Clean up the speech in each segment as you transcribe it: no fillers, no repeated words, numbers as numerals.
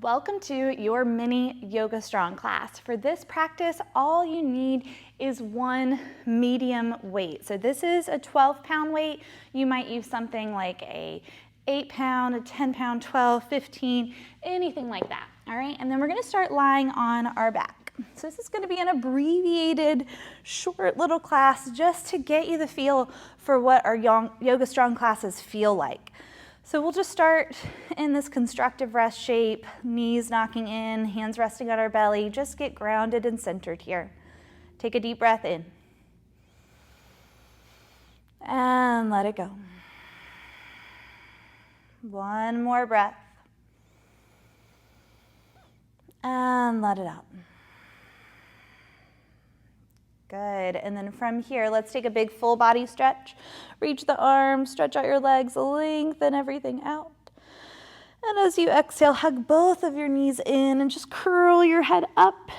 Welcome to your mini Yoga Strong class. For this practice, all you need is one medium weight. So this is a 12-pound weight. You might use something like a 8-pound, a 10-pound, 12, 15, anything like that, all right? And then we're gonna start lying on our back. So this is gonna be an abbreviated, short little class just to get you the feel for what our Yoga Strong classes feel like. So we'll just start in this constructive rest shape, knees knocking in, hands resting on our belly. Just get grounded and centered here. Take a deep breath in. And let it go. One more breath. And let it out. Good, and then from here, let's take a big full body stretch. Reach the arms, stretch out your legs, lengthen everything out. And as you exhale, hug both of your knees in and just curl your head up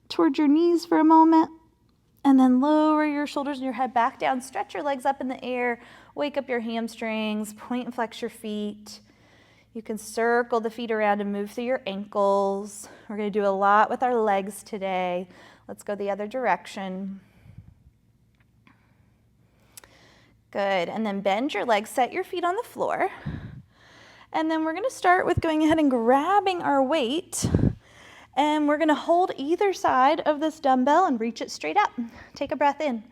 towards your knees for a moment. And then lower your shoulders and your head back down. Stretch your legs up in the air, wake up your hamstrings, point and flex your feet. You can circle the feet around and move through your ankles. We're gonna do a lot with our legs today. Let's go the other direction. Good, and then bend your legs, set your feet on the floor. And then we're gonna start with going ahead and grabbing our weight, and we're gonna hold either side of this dumbbell and reach it straight up. Take a breath in.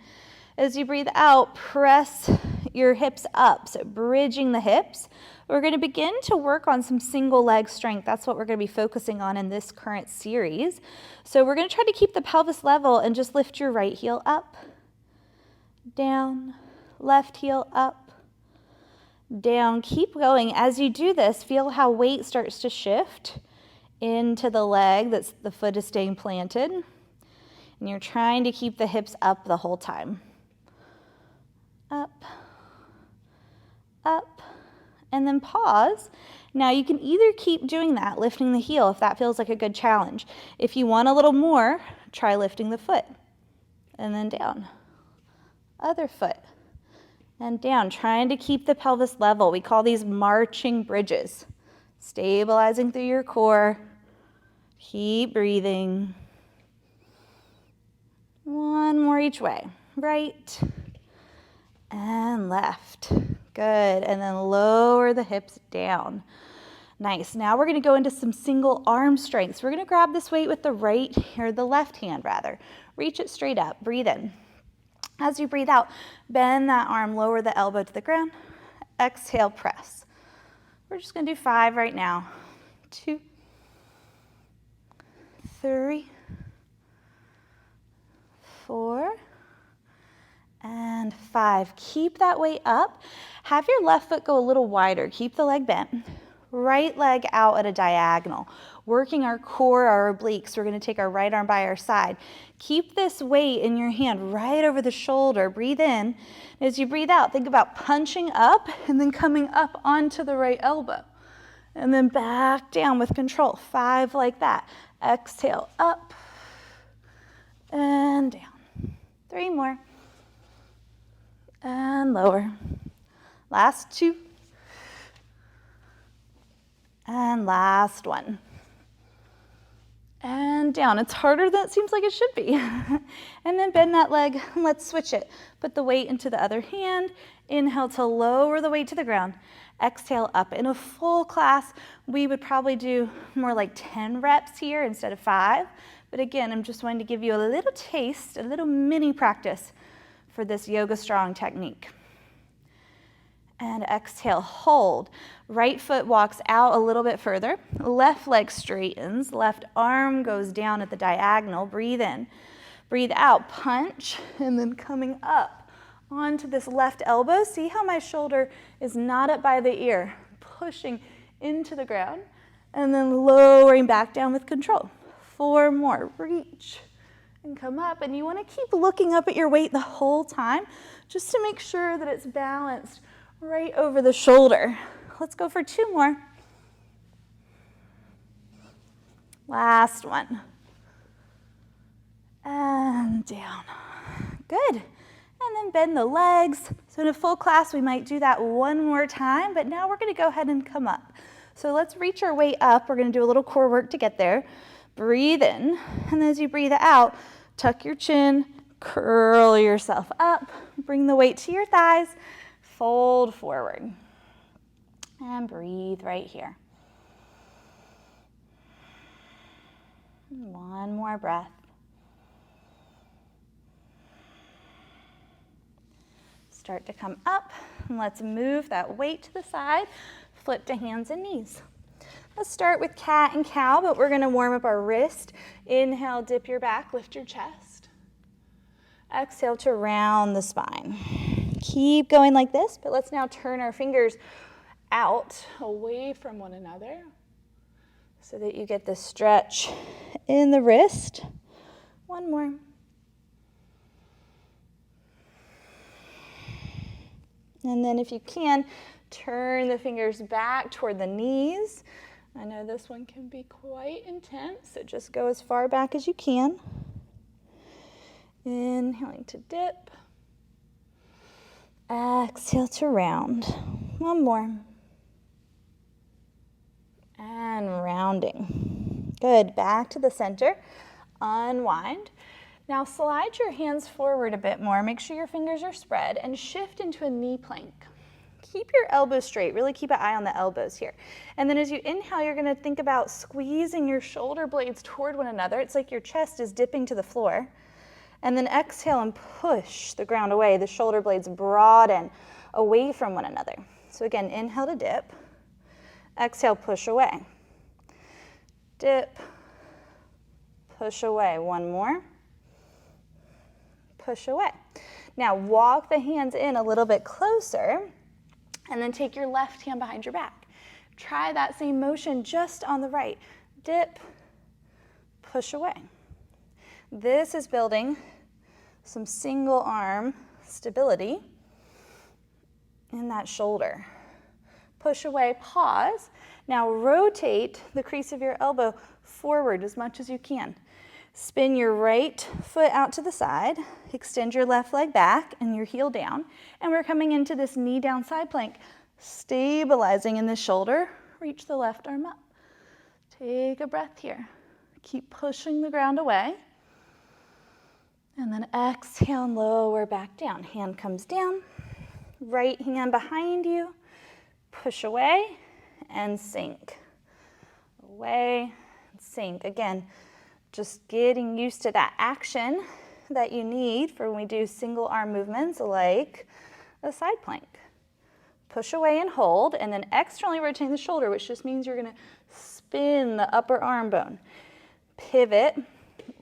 As you breathe out, press your hips up, so bridging the hips. We're gonna begin to work on some single leg strength. That's what we're gonna be focusing on in this current series. So we're gonna try to keep the pelvis level and just lift your right heel up, down, left heel up, down. Keep going. As you do this, feel how weight starts to shift into the leg that's the foot is staying planted. And you're trying to keep the hips up the whole time. Up, up, and then pause. Now you can either keep doing that, lifting the heel if that feels like a good challenge. If you want a little more, try lifting the foot and then down. Other foot and down, trying to keep the pelvis level. We call these marching bridges. Stabilizing through your core. Keep breathing. One more each way. Right and left. Good, and then lower the hips down. Nice, now we're gonna go into some single arm strengths. We're gonna grab this weight with the right, or the left hand rather. Reach it straight up, breathe in. As you breathe out, bend that arm, lower the elbow to the ground. Exhale, press. We're just gonna do 5 right now. 2, 3, 4, and 5. Keep that weight up. Have your left foot go a little wider. Keep the leg bent. Right leg out at a diagonal. Working our core, our obliques. We're gonna take our right arm by our side. Keep this weight in your hand right over the shoulder. Breathe in. As you breathe out, think about punching up and then coming up onto the right elbow. And then back down with control. 5 like that. Exhale, up and down. 3 more. And lower. Last 2. And last 1. And down. It's harder than it seems like it should be. And then bend that leg. Let's switch it. Put the weight into the other hand. Inhale to lower the weight to the ground. Exhale up. In a full class, we would probably do more like 10 reps here instead of 5. But again, I'm just wanting to give you a little taste, a little mini practice for this Yoga Strong technique. And exhale, hold. Right foot walks out a little bit further. Left leg straightens. Left arm goes down at the diagonal. Breathe in. Breathe out, punch, and then coming up onto this left elbow. See how my shoulder is not up by the ear. Pushing into the ground. And then lowering back down with control. 4 more. Reach. And come up, and you want to keep looking up at your weight the whole time just to make sure that it's balanced right over the shoulder. Let's go for 2 more. Last one. And down. Good. And then bend the legs. So in a full class, we might do that 1 more time, but now we're going to go ahead and come up. So let's reach our weight up. We're going to do a little core work to get there. Breathe in, and as you breathe out, tuck your chin, curl yourself up, bring the weight to your thighs, fold forward, and breathe right here. One more breath. Start to come up, and let's move that weight to the side, flip to hands and knees. Let's start with cat and cow, but we're gonna warm up our wrist. Inhale, dip your back, lift your chest. Exhale to round the spine. Keep going like this, but let's now turn our fingers out, away from one another, so that you get this stretch in the wrist. One more. And then if you can, turn the fingers back toward the knees. I know this one can be quite intense, so just go as far back as you can. Inhaling to dip. Exhale to round. One more. And rounding. Good, back to the center. Unwind. Now slide your hands forward a bit more. Make sure your fingers are spread and shift into a knee plank. Keep your elbows straight. Really keep an eye on the elbows here. And then as you inhale, you're going to think about squeezing your shoulder blades toward one another. It's like your chest is dipping to the floor. And then exhale and push the ground away. The shoulder blades broaden away from one another. So again, inhale to dip. Exhale, push away. Dip. Push away. One more. Push away. Now walk the hands in a little bit closer. And then take your left hand behind your back. Try that same motion just on the right. Dip, push away. This is building some single arm stability in that shoulder. Push away, pause. Now rotate the crease of your elbow forward as much as you can. Spin your right foot out to the side, extend your left leg back and your heel down, and we're coming into this knee down side plank, stabilizing in the shoulder. Reach the left arm up. Take a breath here. Keep pushing the ground away. And then exhale and lower back down. Hand comes down, right hand behind you, push away and sink. Away and sink. Again, just getting used to that action that you need for when we do single arm movements like a side plank. Push away and hold, and then externally rotate the shoulder, which just means you're going to spin the upper arm bone. Pivot,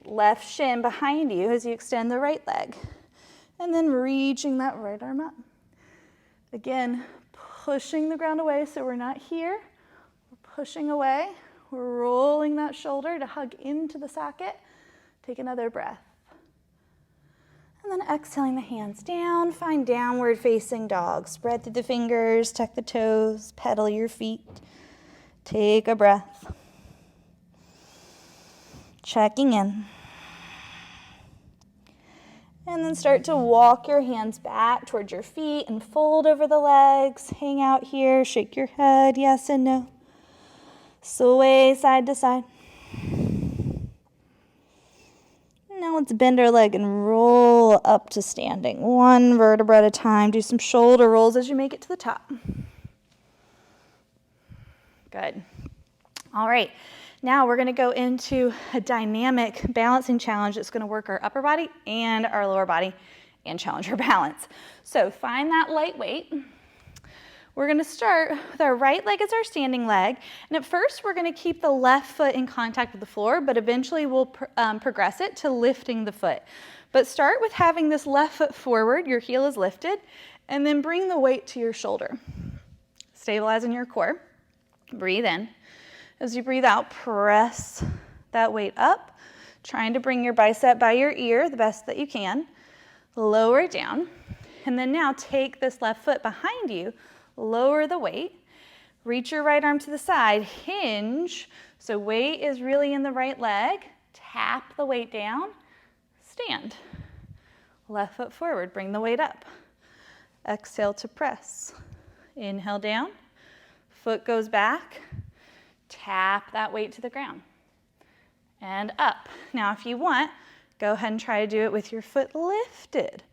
left shin behind you as you extend the right leg, and then reaching that right arm up. Again, pushing the ground away so we're not here. We're pushing away. We're rolling that shoulder to hug into the socket. Take another breath. And then exhaling the hands down, find downward facing dog. Spread through the fingers, tuck the toes, pedal your feet. Take a breath. Checking in. And then start to walk your hands back towards your feet and fold over the legs. Hang out here, shake your head, yes and no. Sway side to side. Now let's bend our leg and roll up to standing. One vertebra at a time. Do some shoulder rolls as you make it to the top. Good. All right. Now we're going to go into a dynamic balancing challenge that's going to work our upper body and our lower body and challenge our balance. So find that light weight. We're going to start with our right leg as our standing leg. And at first, we're going to keep the left foot in contact with the floor, but eventually we'll progress it to lifting the foot. But start with having this left foot forward, your heel is lifted, and then bring the weight to your shoulder. Stabilizing your core. Breathe in. As you breathe out, press that weight up, trying to bring your bicep by your ear the best that you can. Lower it down. And then now take this left foot behind you. Lower the weight, reach your right arm to the side, hinge, so weight is really in the right leg, tap the weight down, stand. Left foot forward, bring the weight up. Exhale to press. Inhale down, foot goes back, Tap that weight to the ground. And up. Now, if you want, go ahead and try to do it with your foot lifted.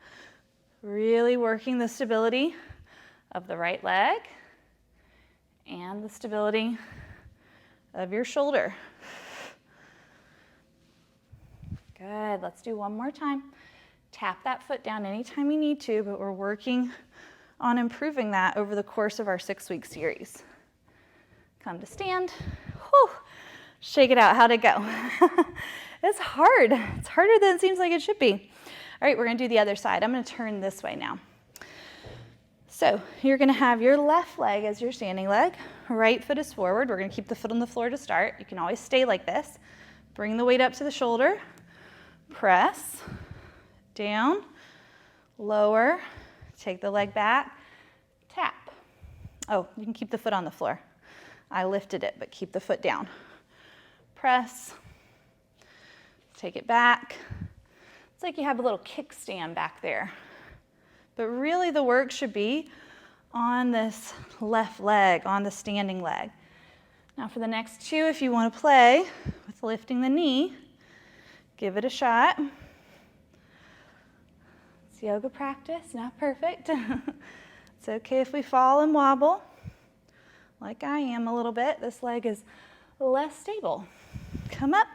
Really working the stability of the right leg and the stability of your shoulder. Good, let's do one more time. Tap that foot down anytime you need to, but we're working on improving that over the course of our 6-week series. Come to stand. Whew. Shake it out. How'd it go? It's hard. It's harder than it seems like it should be. All right, we're gonna do the other side. I'm gonna turn this way now. So you're gonna have your left leg as your standing leg. Right foot is forward. We're gonna keep the foot on the floor to start. You can always stay like this. Bring the weight up to the shoulder. Press, down, lower, take the leg back, tap. Oh, you can keep the foot on the floor. I lifted it, but keep the foot down. Press, take it back. It's like you have a little kickstand back there. But really the work should be on this left leg, on the standing leg. Now for the next 2, if you want to play with lifting the knee, give it a shot. It's yoga practice, not perfect. It's okay if we fall and wobble, like I am a little bit. This leg is less stable. Come up.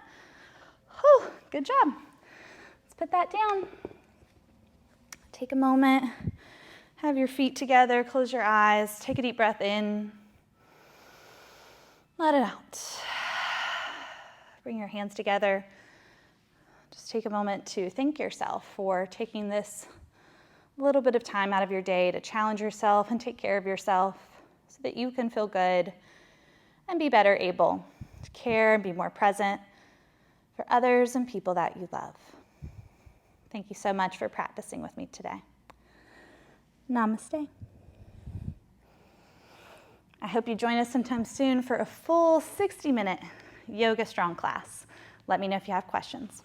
Whew, good job. Let's put that down. Take a moment, have your feet together, close your eyes, take a deep breath in, let it out. Bring your hands together. Just take a moment to thank yourself for taking this little bit of time out of your day to challenge yourself and take care of yourself so that you can feel good and be better able to care and be more present for others and people that you love. Thank you so much for practicing with me today. Namaste. I hope you join us sometime soon for a full 60-minute Yoga Strong class. Let me know if you have questions.